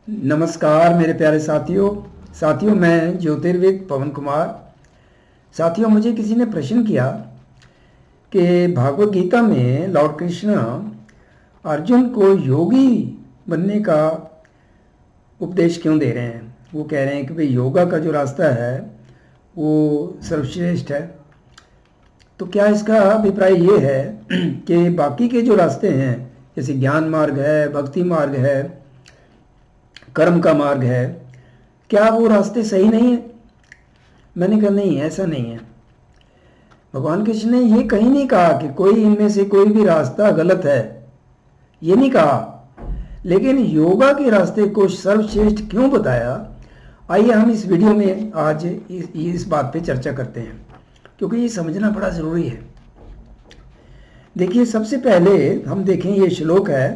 नमस्कार मेरे प्यारे साथियों मैं ज्योतिर्विद पवन कुमार। साथियों, मुझे किसी ने प्रश्न किया कि भागवत गीता में लॉर्ड कृष्ण अर्जुन को योगी बनने का उपदेश क्यों दे रहे हैं। वो कह रहे हैं कि भाई योगा का जो रास्ता है वो सर्वश्रेष्ठ है। तो क्या इसका अभिप्राय ये है कि बाकी के जो रास्ते हैं जैसे ज्ञान मार्ग है, भक्ति मार्ग है, कर्म का मार्ग है, क्या वो रास्ते सही नहीं है? मैंने कहा नहीं, ऐसा नहीं है। भगवान कृष्ण ने ये कहीं नहीं कहा कि कोई इनमें से कोई भी रास्ता गलत है, ये नहीं कहा। लेकिन योगा के रास्ते को सर्वश्रेष्ठ क्यों बताया, आइए हम इस वीडियो में आज इस बात पे चर्चा करते हैं, क्योंकि ये समझना बड़ा ज़रूरी है। देखिए, सबसे पहले हम देखें, ये श्लोक है,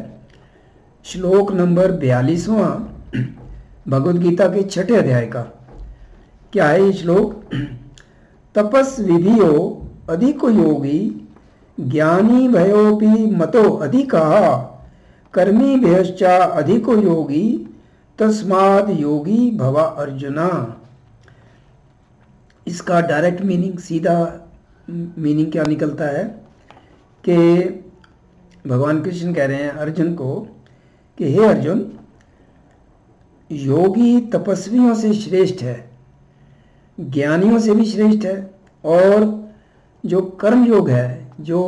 श्लोक नंबर 42वां भगवद गीता के 6ठे अध्याय का। क्या है ये श्लोक? तपस्विधियो अधिको योगी ज्ञानी भयोपि मतो अधिका कर्मी भयश्चा अधिको योगी तस्माद योगी भवा अर्जुना। इसका डायरेक्ट मीनिंग, सीधा मीनिंग क्या निकलता है कि भगवान कृष्ण कह रहे हैं अर्जुन को कि हे अर्जुन, योगी तपस्वियों से श्रेष्ठ है, ज्ञानियों से भी श्रेष्ठ है, और जो कर्म योग है, जो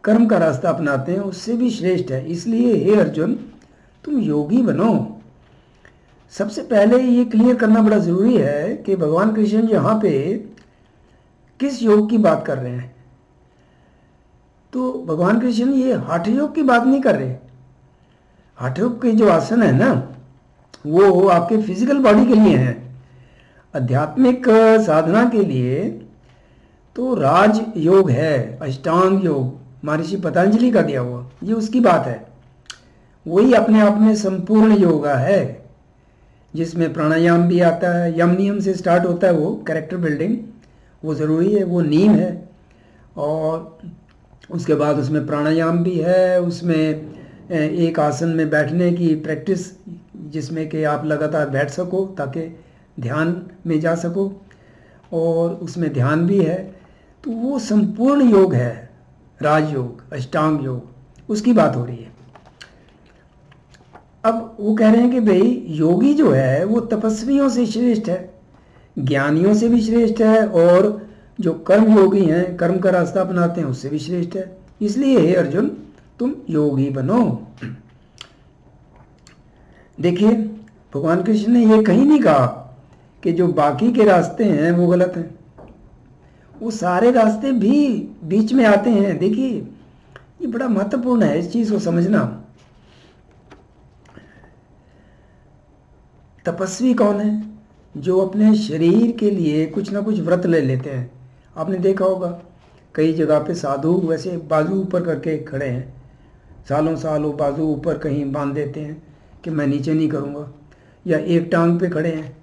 कर्म का रास्ता अपनाते हैं, उससे भी श्रेष्ठ है। इसलिए हे अर्जुन, तुम योगी बनो। सबसे पहले ये क्लियर करना बड़ा ज़रूरी है कि भगवान कृष्ण यहाँ पे किस योग की बात कर रहे हैं। तो भगवान कृष्ण ये हठ योग की बात नहीं कर रहे। हठ योग के जो आसन है ना, वो आपके फिजिकल बॉडी के लिए हैं। आध्यात्मिक साधना के लिए तो राज योग है, अष्टांग योग, महर्षि पतंजलि का दिया हुआ, ये उसकी बात है। वही अपने आप में संपूर्ण योगा है, जिसमें प्राणायाम भी आता है। यम नियम से स्टार्ट होता है, वो कैरेक्टर बिल्डिंग, वो ज़रूरी है, वो नीम है। और उसके बाद उसमें प्राणायाम भी है, उसमें एक आसन में बैठने की प्रैक्टिस, जिसमें कि आप लगातार बैठ सको ताकि ध्यान में जा सको, और उसमें ध्यान भी है। तो वो संपूर्ण योग है, राजयोग, अष्टांग योग, उसकी बात हो रही है। अब वो कह रहे हैं कि भाई योगी जो है वो तपस्वियों से श्रेष्ठ है, ज्ञानियों से भी श्रेष्ठ है, और जो कर्म योगी हैं, कर्म का रास्ता अपनाते हैं, उससे भी श्रेष्ठ है। इसलिए हे अर्जुन, तुम योगी बनो। देखिए, भगवान कृष्ण ने ये कहीं नहीं कहा कि जो बाकी के रास्ते हैं वो गलत हैं। वो सारे रास्ते भी बीच में आते हैं। देखिए, ये बड़ा महत्वपूर्ण है इस चीज़ को समझना। तपस्वी कौन है? जो अपने शरीर के लिए कुछ ना कुछ व्रत ले लेते हैं। आपने देखा होगा कई जगह पे साधु वैसे बाजू ऊपर करके खड़े हैं, सालों साल वो बाजू ऊपर कहीं बांध देते हैं कि मैं नीचे नहीं करूँगा, या एक टांग पे खड़े हैं,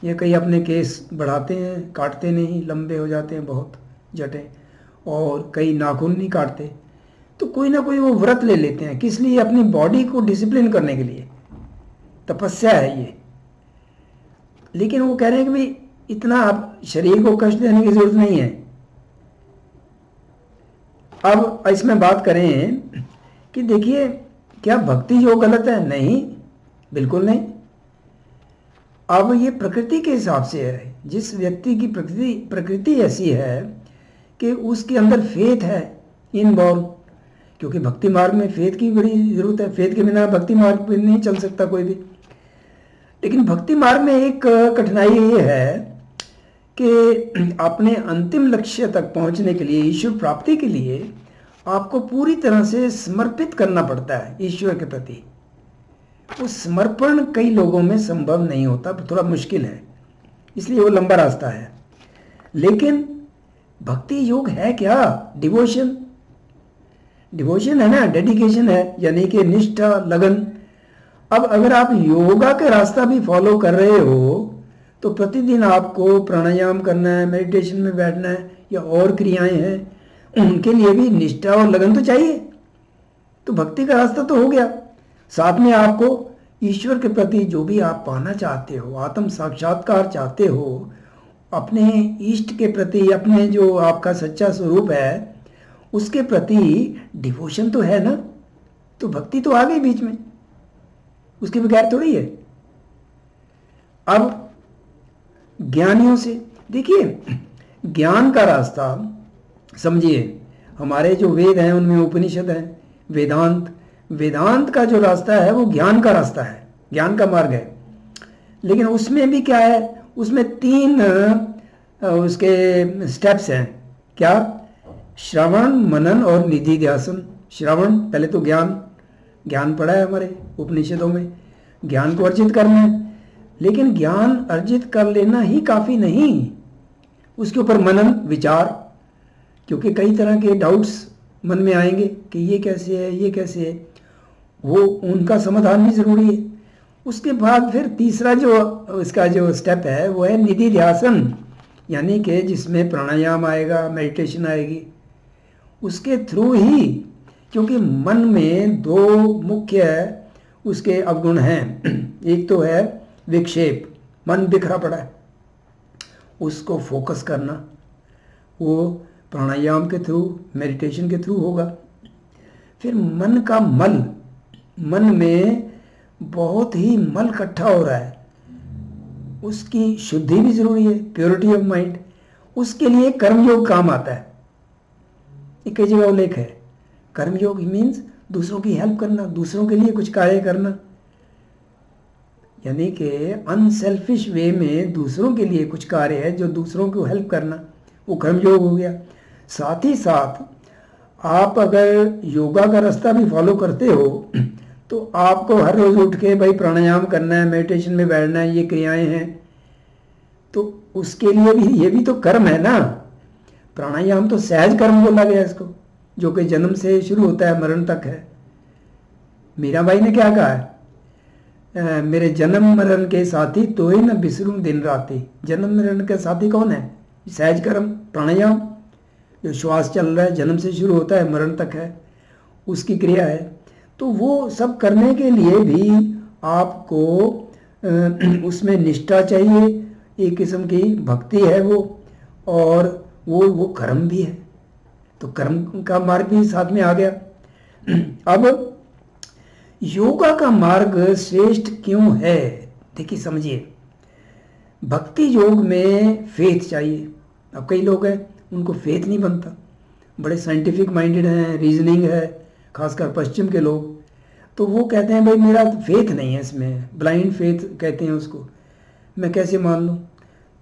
या कई अपने केस बढ़ाते हैं, काटते नहीं, लंबे हो जाते हैं बहुत जटें, और कई नाखून नहीं काटते। तो कोई ना कोई वो व्रत ले लेते हैं, किस लिए? अपनी बॉडी को डिसिप्लिन करने के लिए। तपस्या है ये। लेकिन वो कह रहे हैं कि भाई इतना आप शरीर को कष्ट देने की जरूरत नहीं है। अब इसमें बात करें कि देखिए, क्या भक्ति योग गलत है? नहीं, बिल्कुल नहीं। अब ये प्रकृति के हिसाब से है। जिस व्यक्ति की प्रकृति ऐसी है कि उसके अंदर फेथ है इनबॉर्न, क्योंकि भक्ति मार्ग में फेथ की बड़ी ज़रूरत है। फेथ के बिना भक्ति मार्ग पर नहीं चल सकता कोई भी। लेकिन भक्ति मार्ग में एक कठिनाई ये है कि अपने अंतिम लक्ष्य तक पहुंचने के लिए, ईश्वर प्राप्ति के लिए, आपको पूरी तरह से समर्पित करना पड़ता है ईश्वर के प्रति। वो समर्पण कई लोगों में संभव नहीं होता, थोड़ा मुश्किल है, इसलिए वो लंबा रास्ता है। लेकिन भक्ति योग है क्या? डिवोशन। डिवोशन है ना, डेडिकेशन है, यानी कि निष्ठा, लगन। अब अगर आप योगा का रास्ता भी फॉलो कर रहे हो तो प्रतिदिन आपको प्राणायाम करना है, मेडिटेशन में बैठना है, या और क्रियाएं हैं, उनके लिए भी निष्ठा और लगन तो चाहिए। तो भक्ति का रास्ता तो हो गया। साथ में आपको ईश्वर के प्रति जो भी आप पाना चाहते हो, आत्म साक्षात्कार चाहते हो, अपने इष्ट के प्रति, अपने जो आपका सच्चा स्वरूप है उसके प्रति डिवोशन तो है ना, तो भक्ति तो आ गई बीच में, उसके बगैर थोड़ी है। अब ज्ञानियों से देखिए, ज्ञान का रास्ता समझिए, हमारे जो वेद हैं उनमें उपनिषद हैं, वेदांत का जो रास्ता है वो ज्ञान का रास्ता है, ज्ञान का मार्ग है। लेकिन उसमें भी क्या है, उसमें 3 उसके स्टेप्स हैं। क्या? श्रवण, मनन और निधिध्यासन। श्रवण, पहले तो ज्ञान पढ़ा है हमारे उपनिषदों में, ज्ञान को अर्जित करना है। लेकिन ज्ञान अर्जित कर लेना ही काफ़ी नहीं, उसके ऊपर मनन, विचार, क्योंकि कई तरह के डाउट्स मन में आएंगे कि ये कैसे है, ये कैसे है, वो उनका समाधान भी ज़रूरी है। उसके बाद फिर तीसरा जो इसका जो स्टेप है वो है निधिध्यासन, यानी कि जिसमें प्राणायाम आएगा, मेडिटेशन आएगी। उसके थ्रू ही, क्योंकि मन में 2 मुख्य उसके अवगुण हैं। एक तो है विक्षेप, मन बिखरा पड़ा है, उसको फोकस करना, वो प्राणायाम के थ्रू, मेडिटेशन के थ्रू होगा। फिर मन का मल, मन में बहुत ही मल इकट्ठा हो रहा है, उसकी शुद्धि भी जरूरी है, प्योरिटी ऑफ माइंड। उसके लिए कर्मयोग काम आता है। एक जगह उल्लेख है, कर्मयोग मीन्स दूसरों की हेल्प करना, दूसरों के लिए कुछ कार्य करना, यानी कि अनसेल्फिश वे में दूसरों के लिए कुछ कार्य है जो दूसरों को हेल्प करना, वो कर्मयोग हो गया। साथ ही साथ आप अगर योगा का रास्ता भी फॉलो करते हो तो आपको हर रोज़ उठ के भाई प्राणायाम करना है, मेडिटेशन में बैठना है, ये क्रियाएं हैं, तो उसके लिए भी ये भी तो कर्म है ना। प्राणायाम तो सहज कर्म बोला गया इसको, जो कि जन्म से शुरू होता है, मरण तक है। मीराबाई ने क्या कहा है, मेरे जन्म मरण के साथी तो ही न बिसरूं दिन राती। जन्म मरण के साथी कौन है? सहज कर्म, प्राणायाम, जो श्वास चल रहा है, जन्म से शुरू होता है, मरण तक है, उसकी क्रिया है। तो वो सब करने के लिए भी आपको उसमें निष्ठा चाहिए, एक किस्म की भक्ति है वो, और वो कर्म भी है, तो कर्म का मार्ग भी साथ में आ गया। अब योगा का मार्ग श्रेष्ठ क्यों है? देखिए समझिए, भक्ति योग में फेथ चाहिए। अब कई लोग हैं उनको फेथ नहीं बनता, बड़े साइंटिफिक माइंडेड हैं, रीजनिंग है, खासकर पश्चिम के लोग, तो वो कहते हैं भाई मेरा फेथ नहीं है इसमें, ब्लाइंड फेथ कहते हैं उसको, मैं कैसे मान लूँ।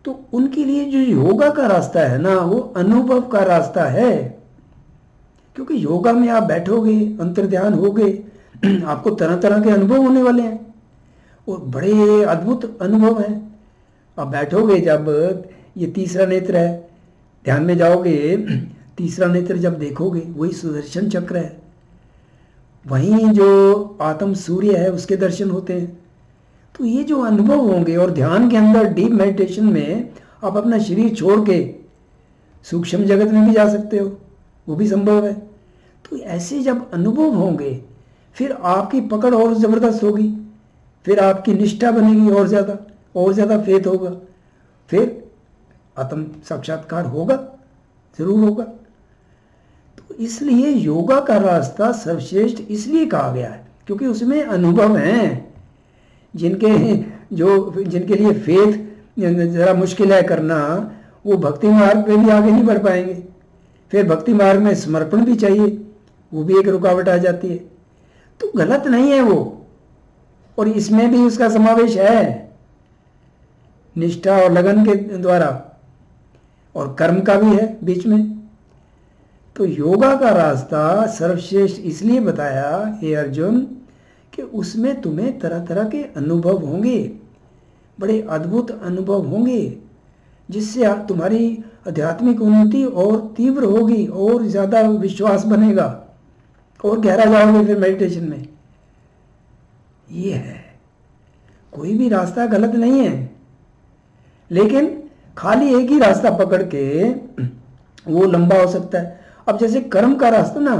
तो उनके लिए जो योगा का रास्ता है ना, वो अनुभव का रास्ता है, क्योंकि योगा में आप बैठोगे, अंतर्ध्यान होगे, आपको तरह तरह के अनुभव होने वाले हैं, और बड़े अद्भुत अनुभव हैं। आप बैठोगे, जब ये तीसरा नेत्र है, ध्यान में जाओगे, तीसरा नेत्र जब देखोगे वही सुदर्शन चक्र है, वहीं जो आत्म सूर्य है उसके दर्शन होते हैं। तो ये जो अनुभव होंगे, और ध्यान के अंदर डीप मेडिटेशन में आप अपना शरीर छोड़ के सूक्ष्म जगत में भी जा सकते हो, वो भी संभव है। तो ऐसे जब अनुभव होंगे फिर आपकी पकड़ और ज़बरदस्त होगी, फिर आपकी निष्ठा बनेगी और ज़्यादा फेथ होगा, फिर आत्म साक्षात्कार होगा, ज़रूर होगा। तो इसलिए योगा का रास्ता सर्वश्रेष्ठ इसलिए कहा गया है क्योंकि उसमें अनुभव हैं, जिनके लिए फेथ ज़रा मुश्किल है करना, वो भक्ति मार्ग पे भी आगे नहीं बढ़ पाएंगे। फिर भक्ति मार्ग में समर्पण भी चाहिए, वो भी एक रुकावट आ जाती है। तो गलत नहीं है वो, और इसमें भी उसका समावेश है निष्ठा और लगन के द्वारा, और कर्म का भी है बीच में। तो योगा का रास्ता सर्वश्रेष्ठ इसलिए बताया हे अर्जुन कि उसमें तुम्हें तरह तरह के अनुभव होंगे, बड़े अद्भुत अनुभव होंगे, जिससे तुम्हारी आध्यात्मिक उन्नति और तीव्र होगी, और ज़्यादा विश्वास बनेगा, और गहरा जाओगे फिर मेडिटेशन में। ये है, कोई भी रास्ता गलत नहीं है, लेकिन खाली एक ही रास्ता पकड़ के वो लंबा हो सकता है। अब जैसे कर्म का रास्ता ना,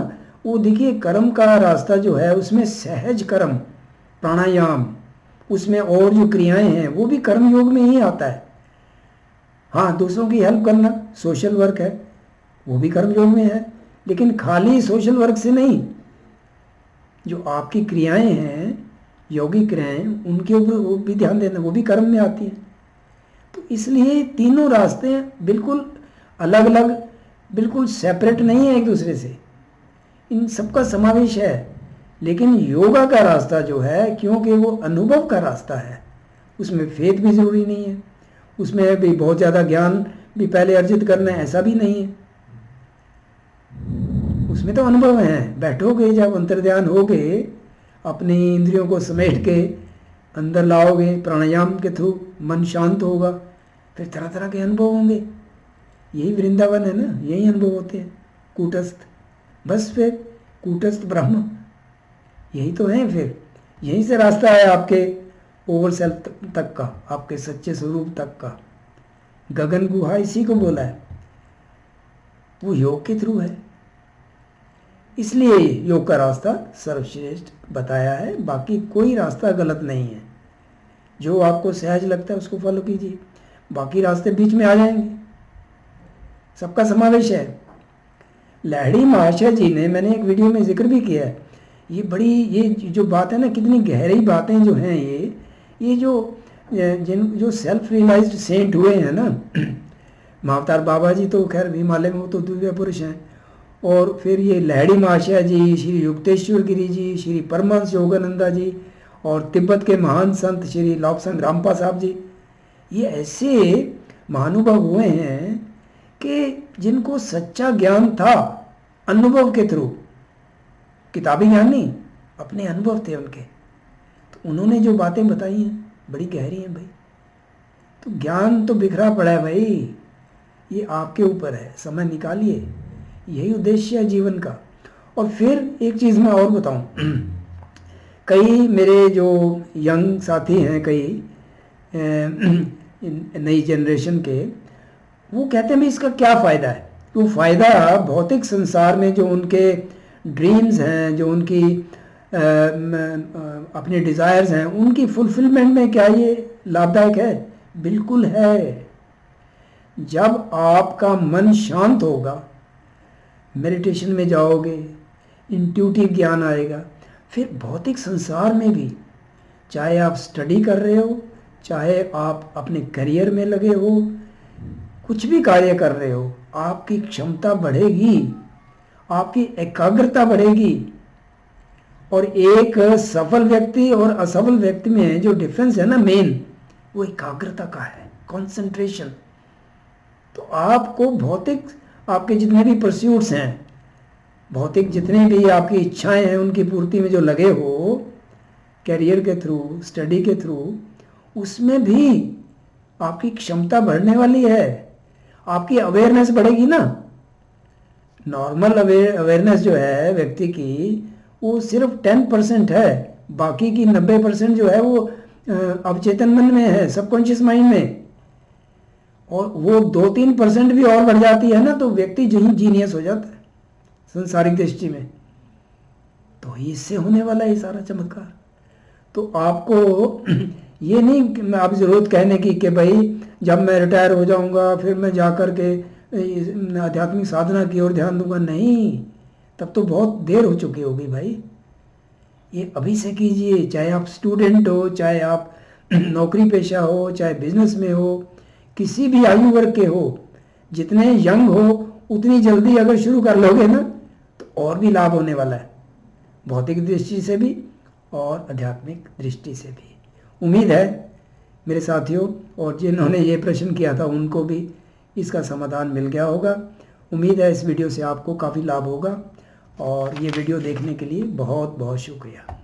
वो देखिए कर्म का रास्ता जो है उसमें सहज कर्म, प्राणायाम, उसमें और जो क्रियाएं हैं वो भी कर्म योग में ही आता है। हाँ, दूसरों की हेल्प करना सोशल वर्क है, वो भी कर्म योग में है, लेकिन खाली सोशल वर्क से नहीं, जो आपकी क्रियाएं हैं, यौगिक क्रियाएं, उनके ऊपर वो भी ध्यान देना, वो भी कर्म में आती हैं। तो इसलिए तीनों रास्ते बिल्कुल अलग अलग, बिल्कुल सेपरेट नहीं है एक दूसरे से, इन सबका समावेश है। लेकिन योगा का रास्ता जो है, क्योंकि वो अनुभव का रास्ता है, उसमें फेथ भी ज़रूरी नहीं है, उसमें भी बहुत ज़्यादा ज्ञान भी पहले अर्जित करना है ऐसा भी नहीं है। उसमें तो अनुभव है। बैठोगे, जब अंतर्ध्यान होगे, अपनी इंद्रियों को समेट के अंदर लाओगे, प्राणायाम के थ्रू मन शांत होगा, फिर तरह तरह के अनुभव होंगे। यही वृंदावन है ना, यही अनुभव होते हैं। कूटस्थ, बस फिर कूटस्थ ब्रह्म यही तो है। फिर यहीं से रास्ता है आपके ओवर सेल्फ तक का, आपके सच्चे स्वरूप तक का। गगन गुहा इसी को बोला है, वो योग के थ्रू है। इसलिए योग का रास्ता सर्वश्रेष्ठ बताया है, बाकी कोई रास्ता गलत नहीं है। जो आपको सहज लगता है उसको फॉलो कीजिए, बाकी रास्ते बीच में आ जाएंगे, सबका समावेश है। लाहिड़ी महाशय जी ने, मैंने एक वीडियो में जिक्र भी किया है, ये बड़ी, ये जो बात है ना, कितनी गहरी बातें जो हैं, ये जो सेल्फ रियलाइज्ड सेंट हुए हैं ना, महाअवतार बाबा जी तो खैर हिमालय में, वो तो दिव्य पुरुष हैं, और फिर ये लाहिड़ी महाशय जी, श्री युक्तेश्वर गिरी जी, श्री परमहंस योगानंदा जी, और तिब्बत के महान संत श्री लॉब्संग रामपा साहब जी, ये ऐसे महानुभव हुए हैं कि जिनको सच्चा ज्ञान था अनुभव के थ्रू, किताबी ज्ञान नहीं, अपने अनुभव थे उनके, तो उन्होंने जो बातें बताई हैं बड़ी गहरी हैं भाई। तो ज्ञान तो बिखरा पड़ा है भाई, ये आपके ऊपर है, समय निकालिए, यही उद्देश्य है जीवन का। और फिर एक चीज़ मैं और बताऊं, कई मेरे जो यंग साथी हैं, कई नई जनरेशन के, वो कहते हैं भाई इसका क्या फ़ायदा है। तो फ़ायदा भौतिक संसार में जो उनके ड्रीम्स हैं, जो उनकी अपने डिज़ायर्स हैं, उनकी फुलफिलमेंट में क्या ये लाभदायक है? बिल्कुल है। जब आपका मन शांत होगा, मेडिटेशन में जाओगे, इंट्यूटिव ज्ञान आएगा, फिर भौतिक संसार में भी, चाहे आप स्टडी कर रहे हो, चाहे आप अपने करियर में लगे हो, कुछ भी कार्य कर रहे हो, आपकी क्षमता बढ़ेगी, आपकी एकाग्रता बढ़ेगी। और एक सफल व्यक्ति और असफल व्यक्ति में जो डिफरेंस है ना मेन, वो एकाग्रता का है, कंसंट्रेशन। तो आपको भौतिक, आपके जितने भी परस्यूट्स हैं, भौतिक जितने भी आपकी इच्छाएं हैं, उनकी पूर्ति में जो लगे हो, कैरियर के थ्रू, स्टडी के थ्रू, उसमें भी आपकी क्षमता बढ़ने वाली है, आपकी अवेयरनेस बढ़ेगी ना। नॉर्मल अवेयरनेस जो है व्यक्ति की, वो सिर्फ 10% है, बाकी की 90% जो है वो अवचेतन मन में है, सबकॉन्शियस माइंड में। और वो 2-3% भी और बढ़ जाती है ना, तो व्यक्ति जीनियस हो जाता है संसारिक दृष्टि में। तो इससे होने वाला है सारा चमत्कार। तो आपको ये नहीं आप ज़रूरत कहने की कि भाई जब मैं रिटायर हो जाऊंगा फिर मैं जा कर के आध्यात्मिक साधना की ओर ध्यान दूंगा। नहीं, तब तो बहुत देर हो चुकी होगी भाई। ये अभी से कीजिए, चाहे आप स्टूडेंट हो, चाहे आप नौकरी पेशा हो, चाहे बिजनेस में हो, किसी भी आयु वर्ग के हो, जितने यंग हो उतनी जल्दी अगर शुरू कर लोगे ना, तो और भी लाभ होने वाला है, भौतिक दृष्टि से भी और आध्यात्मिक दृष्टि से भी। उम्मीद है मेरे साथियों, और जिन्होंने ये प्रश्न किया था उनको भी इसका समाधान मिल गया होगा। उम्मीद है इस वीडियो से आपको काफ़ी लाभ होगा, और ये वीडियो देखने के लिए बहुत बहुत शुक्रिया।